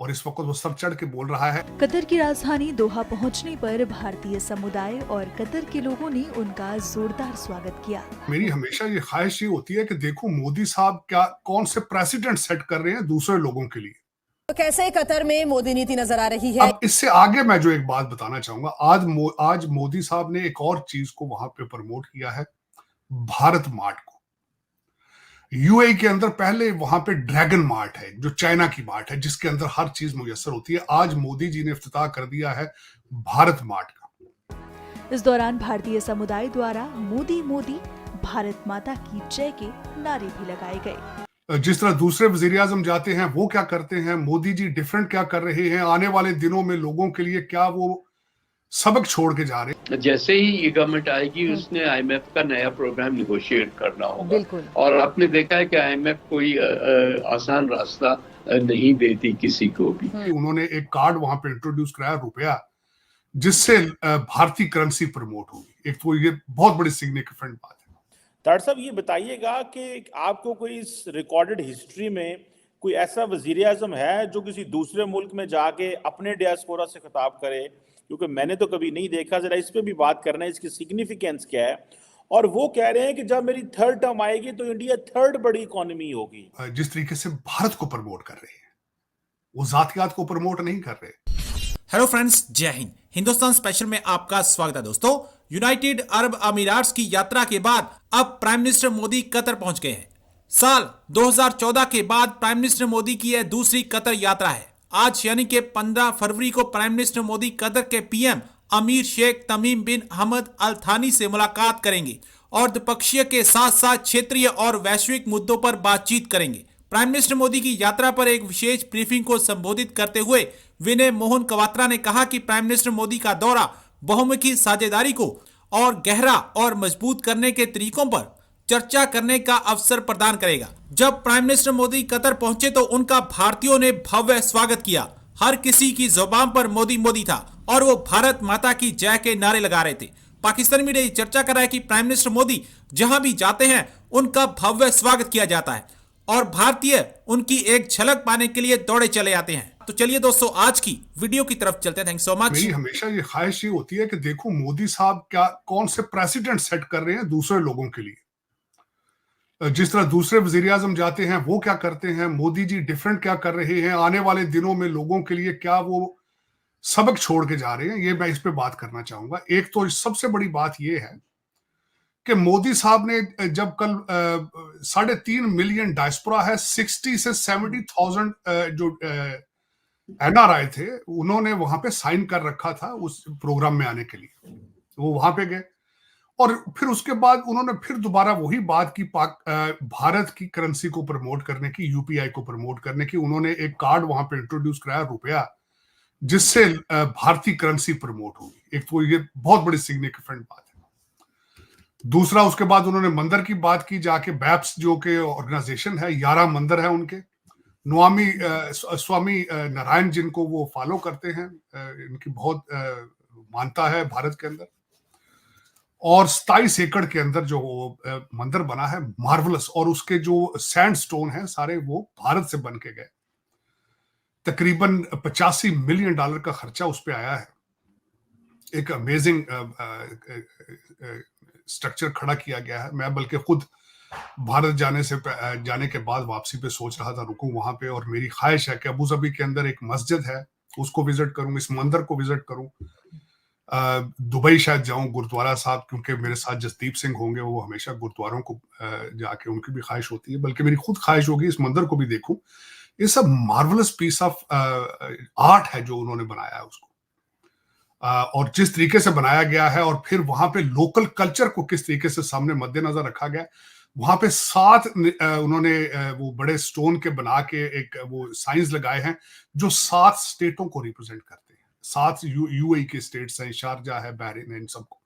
और इस वक्त वो सब चढ़ के बोल रहा है। कतर की राजधानी दोहा पहुंचने पर भारतीय समुदाय और कतर के लोगों ने उनका जोरदार स्वागत किया। मेरी हमेशा ये ख्वाहिश ये होती है कि देखो मोदी साहब क्या कौन से प्रेसिडेंट सेट कर रहे हैं दूसरे लोगों के लिए। तो कैसे कतर में मोदी नीति नजर आ रही है? अब इससे आगे मैं जो एक बात बताना चाहूंगा, आज मोदी साहब ने एक और चीज को वहां पे प्रमोट किया है, भारत मार्ट को। यूएई के अंदर पहले वहां पे ड्रैगन मार्ट है जो चाइना की मार्ट है, जिसके अंदर हर चीज मुयस्सर होती है। आज मोदी जी ने इफ्तिताह कर दिया है भारत मार्ट का। इस दौरान भारतीय समुदाय द्वारा मोदी मोदी भारत माता की जय के नारे भी लगाए गए। जिस तरह दूसरे वजीर आजम जाते हैं वो क्या करते हैं, मोदी जी डिफरेंट क्या कर रहे हैं, आने वाले दिनों में लोगों के लिए क्या वो सबक छोड़ के जा रहे हैं। जैसे ही ये गवर्नमेंट आएगी उसने आईएमएफ का नया प्रोग्राम निगोशिएट करना होगा। बिल्कुल। और आपने देखा है कि आईएमएफ कोई आसान रास्ता नहीं देती किसी को भी। उन्होंने एक कार्ड वहां पे इंट्रोड्यूस कराया, रुपया, जिससे भारतीय करेंसी प्रमोट होगी। एक तो ये बहुत बड़ी सिग्निफिकेंट बात है। डॉक्टर साहब ये बताइएगा कि आपको कोई इस रिकॉर्डेड हिस्ट्री में कोई ऐसा वजीर आजम है जो किसी दूसरे मुल्क में जाके अपने डियास्पोरा से खिताब करे? क्योंकि मैंने तो कभी नहीं देखा। जरा इस पे भी बात करना है, इसकी सिग्निफिकेंस क्या है। और वो कह रहे हैं कि जब मेरी थर्ड टर्म आएगी तो इंडिया थर्ड बड़ी इकोनॉमी होगी। जिस तरीके से भारत को प्रमोट कर रहे हैं, वो जातियात को प्रमोट नहीं कर रहे। हेलो फ्रेंड्स, जय हिंद। हिंदुस्तान स्पेशल में आपका स्वागत है। दोस्तों, यूनाइटेड अरब अमीरात की यात्रा के बाद अब प्राइम मिनिस्टर मोदी कतर पहुंच गए हैं। साल 2014 के बाद प्राइम मिनिस्टर मोदी की यह दूसरी कतर यात्रा है। आज यानी कि 15 फरवरी को प्राइम मिनिस्टर मोदी कतर के पीएम अमीर शेख तमीम बिन अहमद अल थानी से मुलाकात करेंगे और द्विपक्षीय के साथ साथ क्षेत्रीय और वैश्विक मुद्दों पर बातचीत करेंगे। प्राइम मिनिस्टर मोदी की यात्रा पर एक विशेष ब्रीफिंग को संबोधित करते हुए विनय मोहन क्वात्रा ने कहा कि प्राइम मिनिस्टर मोदी का दौरा बहुमुखी साझेदारी को और गहरा और मजबूत करने के तरीकों पर चर्चा करने का अवसर प्रदान करेगा। जब प्राइम मिनिस्टर मोदी कतर पहुंचे तो उनका भारतीयों ने भव्य स्वागत किया। हर किसी की जुबान पर मोदी मोदी था और वो भारत माता की जय के नारे लगा रहे थे। पाकिस्तानी मीडिया ये चर्चा कर रहा है कि प्राइम मिनिस्टर मोदी जहां भी जाते हैं उनका भव्य स्वागत किया जाता है और भारतीय उनकी एक झलक पाने के लिए दौड़े चले आते हैं। तो चलिए दोस्तों, आज की वीडियो की तरफ चलते हैं। Thank so much. मेरी हमेशा ये ख्वाहिश ये होती है कि देखो मोदी साहब क्या कौन से प्रेसिडेंट सेट कर रहे हैं दूसरे लोगों के लिए। जिस तरह दूसरे वजीर आजम जाते हैं वो क्या करते हैं, मोदी जी डिफरेंट क्या कर रहे हैं, आने वाले दिनों में लोगों के लिए क्या वो सबक छोड़ के जा रहे हैं, ये मैं इस पे बात करना चाहूंगा। एक तो सबसे बड़ी बात ये है कि मोदी साहब ने जब कल 3.5 मिलियन डायस्पोरा है, 60 से 70,000 जो एनआरआई थे, उन्होंने वहां पे साइन कर रखा था उस प्रोग्राम में आने के लिए। वो वहां पे गए और फिर उसके बाद उन्होंने फिर दोबारा वही बात की, भारत की करेंसी को प्रमोट करने की, यूपीआई को प्रमोट करने की। उन्होंने एक कार्ड वहां पे इंट्रोड्यूस कराया, रुपया, जिससे भारतीय करेंसी प्रमोट होगी। एक तो ये बहुत बड़ी सिग्निफिकेंट बात है। दूसरा, उसके बाद उन्होंने मंदिर की बात की, जाके बैप्स जो के ऑर्गेनाइजेशन है, 11 मंदिर है उनके, स्वामी नारायण जिनको वो फॉलो करते हैं, इनकी बहुत मानता है भारत के अंदर। और 27 एकड़ के अंदर जो मंदिर बना है, मार्वलस, और उसके जो सैंडस्टोन है सारे वो भारत से बन के गए। तकरीबन $85 मिलियन का खर्चा उस पे आया है। एक अमेजिंग स्ट्रक्चर खड़ा किया गया है। मैं बल्कि खुद भारत जाने के बाद वापसी पे सोच रहा था रुकूं वहां पे, और मेरी ख्वाहिश है कि अबू धाबी के अंदर एक मस्जिद है उसको विजिट करूं, इस मंदिर को विजिट करूं। दुबई शायद जाऊं, गुरुद्वारा साहब, क्योंकि मेरे साथ जसदीप सिंह होंगे, वो हमेशा गुरुद्वारों को जाके उनकी भी ख्वाहिश होती है, बल्कि मेरी खुद ख्वाहिश होगी इस मंदिर को भी देखूं। ये सब मार्वलस पीस ऑफ आर्ट है जो उन्होंने बनाया है उसको, और जिस तरीके से बनाया गया है, और फिर वहां पे लोकल कल्चर को किस तरीके से सामने मद्देनजर रखा गया। वहां पे 7 उन्होंने वो बड़े स्टोन के बना के एक वो साइंस लगाए हैं जो 7 स्टेटों को रिप्रेजेंट करते हैं। 7 यूएई के स्टेट्स हैं, शारजा है, बहरीन है, इन सबको।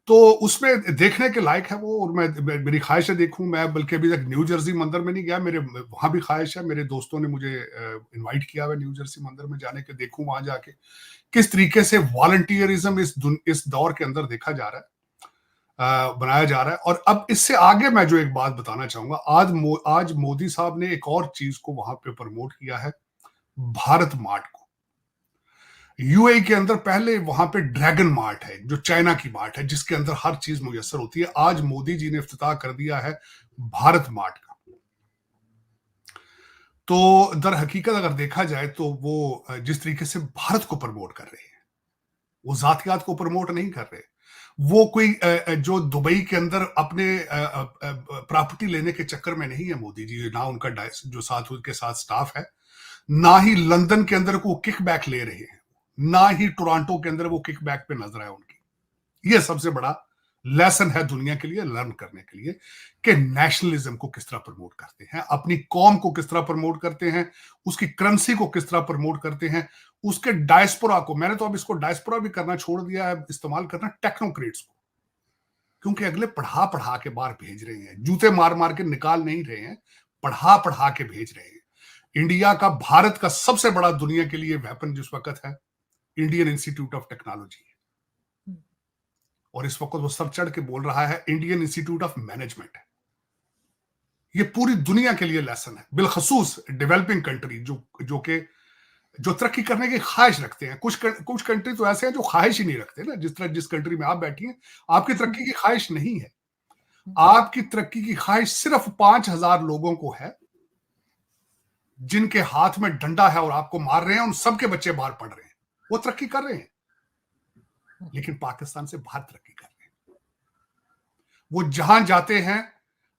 तो उसमें देखने के लायक है वो, और मेरी ख्वाहिश है देखूं। मैं बल्कि अभी तक न्यू जर्सी मंदिर में नहीं गया, मेरे वहां भी ख्वाहिश है। मेरे दोस्तों ने मुझे इनवाइट किया हुआ न्यू जर्सी मंदिर में जाने के, देखूं वहां जाके किस तरीके से वॉलंटियरिज्म इस दौर के अंदर देखा जा रहा है, बनाया जा रहा है। और अब इससे आगे मैं जो एक बात बताना चाहूंगा, आज मोदी साहब ने एक और चीज को वहां पे प्रमोट किया है, भारत मार्ट को। यूएई के अंदर पहले वहां पे ड्रैगन मार्ट है, जो चाइना की मार्ट है, जिसके अंदर हर चीज मुयस्सर होती है। आज मोदी जी ने इफ्तिताह कर दिया है भारत मार्ट का। तो दर हकीकत अगर देखा जाए तो वो जिस तरीके से भारत को प्रमोट कर रहे हैं, वो जातियात को प्रमोट नहीं कर रहे। वो कोई जो दुबई के अंदर अपने प्रॉपर्टी लेने के चक्कर में नहीं है मोदी जी, ना उनका जो साथ उनके साथ स्टाफ है, ना ही लंदन के अंदर को किकबैक ले रहे हैं, ना ही टोरंटो के अंदर वो किकबैक पे नजर है उनकी। ये सबसे बड़ा लेसन है दुनिया के लिए लर्न करने के लिए कि नेशनलिज्म को किस तरह प्रमोट करते हैं, अपनी कौम को किस तरह प्रमोट करते हैं, उसकी करेंसी को किस तरह प्रमोट करते हैं, उसके डायस्पोरा को। मैंने तो अब इसको डायस्पोरा भी करना छोड़ दिया है, इस्तेमाल करना टेक्नोक्रेट्स को, क्योंकि अगले पढ़ा पढ़ा के बाहर भेज रहे हैं, जूते मार मार के निकाल नहीं रहे हैं, पढ़ा पढ़ा के भेज रहे हैं। इंडिया का, भारत का सबसे बड़ा दुनिया के लिए वेपन जिस वक्त है इंडियन इंस्टीट्यूट ऑफ टेक्नोलॉजी, और इस वक्त वो सब चढ़ के बोल रहा है इंडियन इंस्टीट्यूट ऑफ मैनेजमेंट है। ये पूरी दुनिया के लिए लेसन है, बिलखसूस डेवलपिंग कंट्री जो तरक्की करने की ख्वाहिश रखते हैं। कुछ कंट्री तो ऐसे हैं जो ख्वाहिश ही नहीं रखते ना, जिस कंट्री में आप बैठी हैं, आपकी तरक्की की ख्वाहिश नहीं है। आपकी तरक्की की ख्वाहिश सिर्फ 5,000 लोगों को है, जिनके हाथ में डंडा है और आपको मार रहे हैं, उन सबके बच्चे बाहर पढ़ रहे हैं, वो तरक्की कर रहे हैं। लेकिन पाकिस्तान से बाहर तरक्की कर रहे हैं। वो जहां जाते हैं,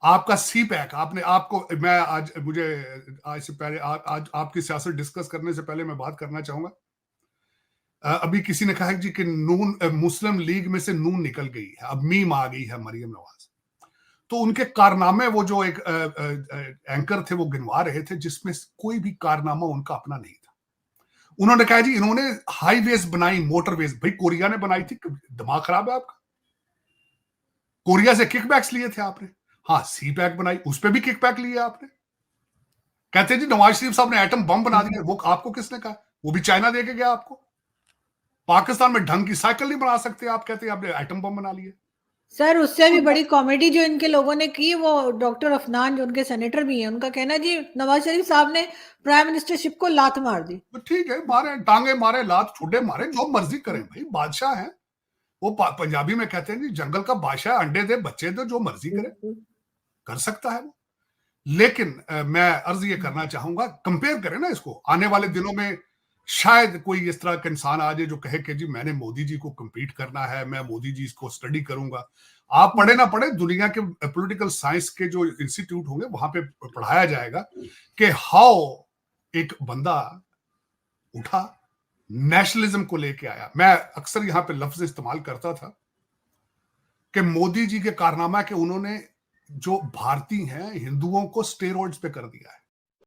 आपका सी पैक, आपने आपको, मैं आज से पहले आज आपकी सियासत डिस्कस करने से पहले मैं बात करना चाहूंगा। अभी किसी ने कहा जी कि नून, मुस्लिम लीग में से नून निकल गई है, अब मीम आ गई है मरियम नवाज। तो उनके कारनामे, वो जो एक एंकर थे वो गिनवा रहे थे, जिसमें कोई भी कारनामा उनका अपना नहीं था। उन्होंने कहा जी इन्होंने हाईवेज बनाई, मोटरवेज। भाई कोरिया ने बनाई थी, दिमाग खराब है आपका? कोरिया से किकबैक्स लिए थे आपने? हाँ, सी पैक बनाई, उस पर भी किकबैक लिए आपने। कहते जी नवाज शरीफ साहब ने एटम बम बना दिया, वो आपको किसने कहा? वो भी चाइना दे के गया आपको। पाकिस्तान में ढंग की साइकिल नहीं बना सकते, आप कहते हैं आपने एटम बम बना लिए। सर, उससे भी बड़ी कॉमेडी जो इनके लोगों ने की, वो डॉक्टर अफनान जो उनके सेनेटर भी हैं, उनका कहना जी नवाज शरीफ साहब ने प्राइम मिनिस्टरशिप को लात मार दी। तो ठीक है, मारे टांगे मारे, लात छुड्डे मारे, जो मर्जी करें भाई, बादशाह है वो। पंजाबी में कहते हैं जी जंगल का बादशाह, अंडे दे बच्चे दे, जो मर्जी करे, कर सकता है वो। लेकिन मैं अर्ज ये करना चाहूंगा, कंपेयर करें ना इसको। आने वाले दिनों में शायद कोई इस तरह का इंसान आ जाए जो कहे कि जी मैंने मोदी जी को compete करना है, मैं मोदी जी को स्टडी करूंगा। आप पढ़े ना पढ़े, दुनिया के पॉलिटिकल साइंस के जो इंस्टीट्यूट होंगे वहां पे पढ़ाया जाएगा कि हाउ एक बंदा उठा, नेशनलिज्म को लेके आया। मैं अक्सर यहां पे लफ्ज इस्तेमाल करता था कि मोदी जी के कारनामा के उन्होंने जो भारतीय हैं, हिंदुओं को स्टेरॉइड्स पे कर दिया है।